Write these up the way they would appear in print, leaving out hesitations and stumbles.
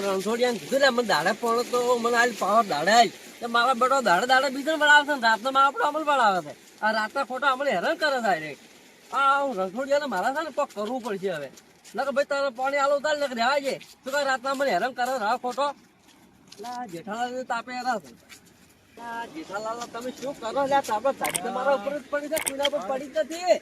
રણછોડિયા કીધું મને દાડે પડો તો મને આજ પાવર દાડે આવી મારા બેટો દાડે બીજો બનાવે છે રાતનો માં આપડે અમલ બનાવે છે આ રાતના ખોટા અમને હેરાન કરે છે હું રણછોડિયા ને મારા છે ને કોક કરવું પડશે હવે નકર ભાઈ તારે પાણી આલો ઉતાર નકર રહેવા છે શું કઈ રાતના મને હેરાન કરે રાહ ખોટો જેઠાલાલ તાપે હેરા છે જેઠાલાલ તમે શું કરો તાપે મારા ઉપર જ પડી છે કોઈના પર પડી જ નથી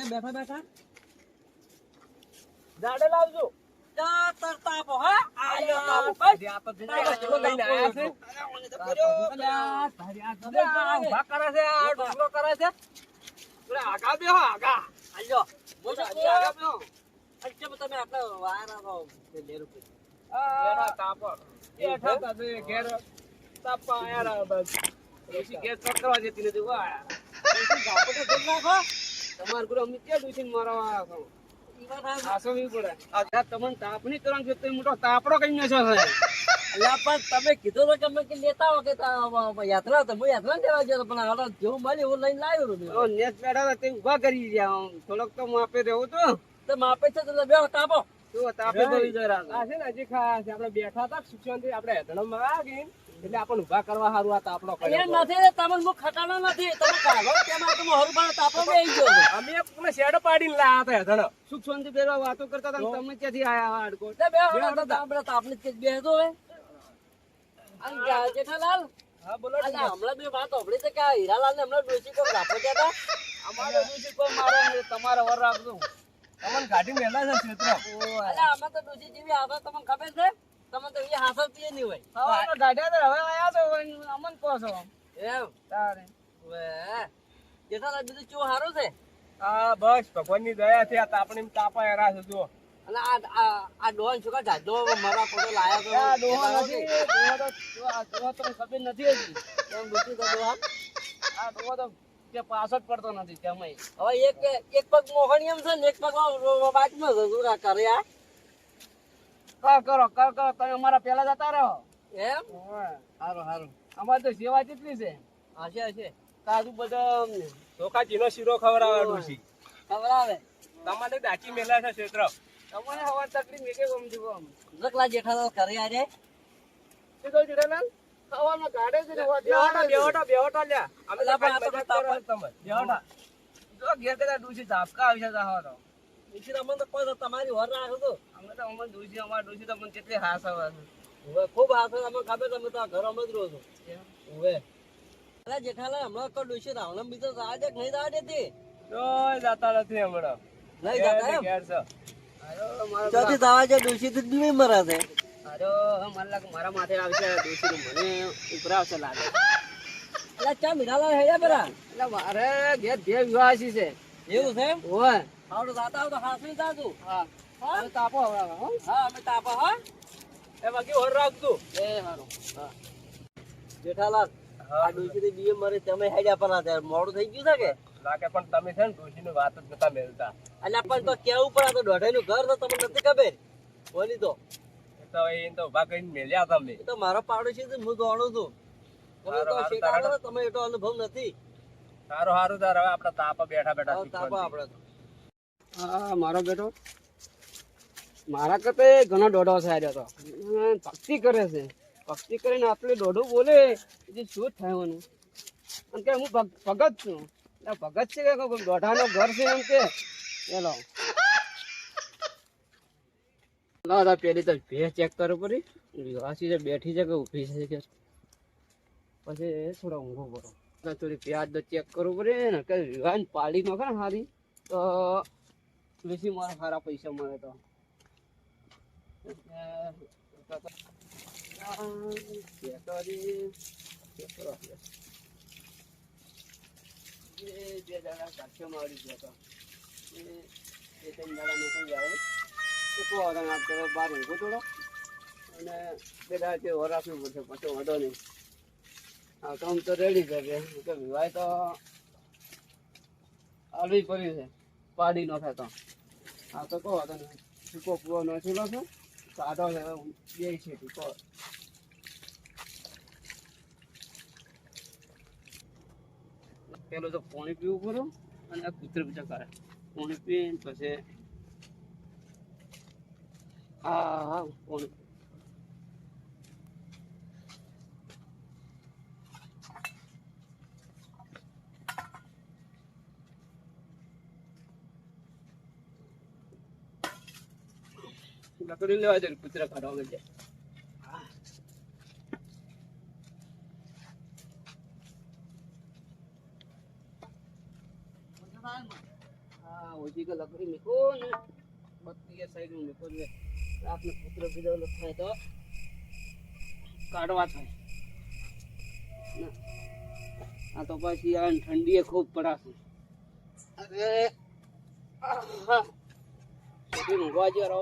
બેઠા બેઠા દાડે લાવજો તાપો હા તમારે ગુરુ અમે ક્યાં દુસી મારવા તમને તાપણી કરવાનું છે મોટો તાપડો કઈ નશો પણ તમે કીધું તો કે અમે લેતા હો કે યાત્રા તો યાત્રા લેવા ગયો પણ હવે જેવું મળે એવું લઈને લાવ્યો નેટ બેઠા તે ઉભા કરી ગયા થોડોક તો માપે રહેવું તો માપે છે તો બે તાપો તાપે ભરી જરા આ છે ને હજી ખાસ આપણે બેઠા હતા શિક્ષણ આપણે હેદણમાં આવી એટલે આપણને ઉભા કરવા સારું આ તાપડો કર્યો નથી તમને હું ખટાણો નથી તમે કાઢો તેમાં તમે હરબાનો તાપો બેહી ગયો અમે પૂરા શેડ પાડીને લાયા હતા હેદણ સુખ શાંતિ બેરવા વાતો કરતા હતા તમે ક્યાંથી આયા હાડકો બે આપણે તાપને જ બેહતો હવે જેઠાલાલ હા બોલો હમણાં બે વાત સાંભળી છે કે આ હીરાલાલ ને હમણાં ડોશી કોઈ રાખો ગયા હતા અમારે ડોશી કોઈ મારે તમારે વર રાખજો તમને ગાડી મેલા છે ક્ષેત્ર આમાં તો ડોશી જેવી આવે તમને ખબર છે તમે તો એ હાસવતી નહીં હોય ગાડિયા તો હવે આયા છો અમન કહો છો એમ તારે જેઠાલાલ બીજું ચો સારું છે હા બસ ભગવાનની દયા છે આ તાપણી તાપા હેરા છે જો અને આ ડોન શું કા જાજો મારા ફોટો લાયા તો આ ડોહા નથી ડોહા તો ખબર નથી હજી એમ દુખી તો ડોહા આ ડોહા તો કે પાછો જ પડતો નથી તેમાં હવે એક પગ મોહણી એમ છે ને એક પગ બાજમાં જુરા કરે આ કરો તમે અમારા પેલા જતા રહો એમ સારું અમારે તો સેવા કેટલી છે હશે તાજુ બધા ચોખાચીનો શીરો ખવડાવે ડોશી ખવડાવે તમારે દાચી મેલા છે ક્ષેત્ર તમને હવા તકલીફ મેકે ગમતી ગમ જકલા જેઠાલાલ કરે આજે સીધો જેઠાલાલ હવામાં કાઢે છે બેવટા લ્યા અમે તો ખાલી મજાક કરો તમે બેવટા જો ઘેર કદા ડોશી ઝાપકા આવી છે જાહવાનો ઈશ્વર અમને તો કોઈ તમારી વર રાખો તો અમે તો અમન ડોશી અમાર ડોશી તો મને કેટલી હાસ આવે હવે ખૂબ હાસ અમને ખબર તમે તો ઘર અમે જ રહો છો હવે અલા જેઠાલાલ હમણાં કોઈ ડોશી રાવણ બીજો જવા દે નહીં જવા દેતી કોઈ જાતા નથી હમણાં નહીં જાતા એમ ઘેર છે ચોથી જવા જે ડોશી તો દીવી મરે છે અરે મને લાગે મારા માથે આવશે ડોશી મને ઉપરાવશે લાગે એટલે ચા મીરાલાલ હેડ્યા બરા એટલે મારે ઘેર બે વિવાસી છે એવું છે એમ ઓય આવડે જાતા આવ તો હાસવી જાતું હા હવે તાપો હવે હો હા અમે તાપા હા એ બાકી હોર રાખજો એ હારું હા જેઠાલાલ આ ડોશી થી બીએ મરે તમે હેડ્યા પર આ મોડું થઈ ગયું છે કે લાગે પણ તમે છે ને ડોશીની વાત જ નતા મેલતા એટલે પણ તો કેવું પડે તો દોઢાઈનું ઘર તો તમને નથી ખબર બોલી તો તો એ તો ઉભા કરીને મેલ્યા તમે એ તો મારો પાડોશી છે હું જાણું છું તમે તો શેઠાડો છો, તમે એટલો અનુભવ નથી સારું તાર હવે આપણે તાપા બેઠા તાપા આપણે તો હા મારો બેટો મારા કરતે ઘણો દોઢો છે તો ભક્તિ કરે છે ભક્તિ કરીને આટલું દોઢું બોલે એ શું થવાનું એમ કે હું ભગત છું ભગત છે કે દોઢાનો ઘર છે એમ કે ચલો દાદા પેલી તો ભેસ ચેક કરો પડી વિવાસી છે બેઠી છે કે ઊભી છે કે પછી થોડો ઊંઘો પડો થોડી પ્યાજ તો ચેક કરવું પડે ને કે વિવાહ પાડી નો ને સારી તો બેસી મારા સારા પૈસા મળે તો બાર ઊંઘો થોડો અને બે દાડે રાખવું પડશે પછી વાંધો નહીં આ કામ તો રેડી છે કે વિવાહ તો આવી પડ્યું છે પાડી નાખે તો આ તો કહો તને સૂકો પૂરો નાખેલો છે કાઢો છે બે છે કહો પેલો તો પાણી પીવું પડું અને આ કૂતરે બીજા કરે પાણી પીને પછી હા પાણી લકડી લેવા જાય કૂતરા કાઢવા જાય હા ઓછી કે લકડી મૂકો ને બત્તી સાઈડ નું મૂકો ને આપને કૂતરો બીજો થાય તો કાઢવા થાય ના આ તો પછી આ ઠંડી ખૂબ પડાશે અરે આહા સુધી ઊંઘવા જ રહો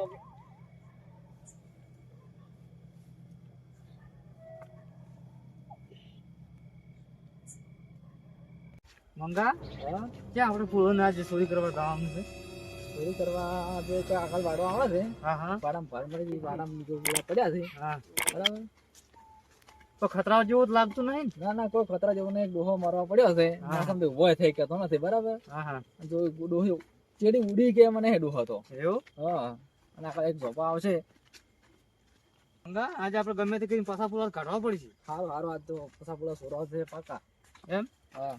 મંગા ક્યાં આપણે પૂરો ના જે ચોરી કરવા જવાનું છે ચોરી કરવા જે આગળ વાડો આવે છે હા હા વાડામાં ભાર મળી વાડામાં જો પેલા પડ્યા છે હા બરાબર તો ખતરા જેવું જ લાગતું નહીં ને? ના ના કોઈ ખતરા જેવો નહીં ડોહો મારવા પડ્યો છે હા. ના સમજો ભય થઈ કેતો નથી બરાબર હા હા જો ડોહો ચેડી ઉડી કે મને હે ડોહો તો એવું હા અને આખા એક ઝોપા આવશે મંગા આજે આપણે ગમે તે કરીને પાછા પૂરા કાઢવા પડશે સારું સારું આજ તો પછા પેલા સોરા છે પાકા એમ હા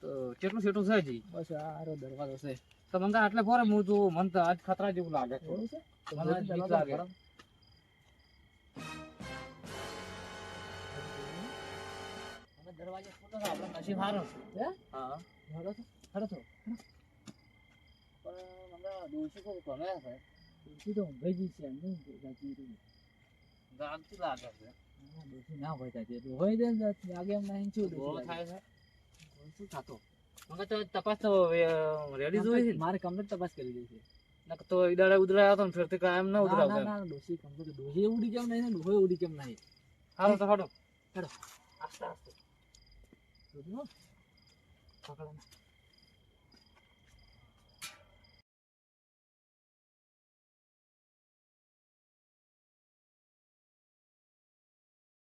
તો કેટલું સેટું છે જી બસ આ દરવાજો છે તો મંગા આટલે ફરે હું તો મને તો આજ ખતરા જેવું લાગે છે એવું છે તો મને આજ બીક લાગે. મને દરવાજો ખોટો છે આપણે નસીબ સારું છે હે હા ખરો છે ખરો છો પણ મને દોષી કોઈ ગમે છે દોષી તો ઊંઘાઈ છે એમ નહીં જાતી રહી ગામથી લાગે છે દોષી ના હોય જાતી હોય દે ને લાગે એમ નહીં શું બહુ દોષી થાય છે શું થતો મંગા તો તપાસ તો રેડી જોઈ છે ને મારે કમ્પ્લીટ તપાસ કરી દઈ છે નકર તો ઈડાડે ઉધરાયો હતો ને ફેરથી કાયમ ન ના ઉધરાવતો ના એમ. ના દોષી કમ્પ્લીટ દોષી ઉડી કેમ નહીં ને ડોહો ઉડી કેમ નહીં હાલો તો હાલો આસ્તે આસ્તે પકડો ને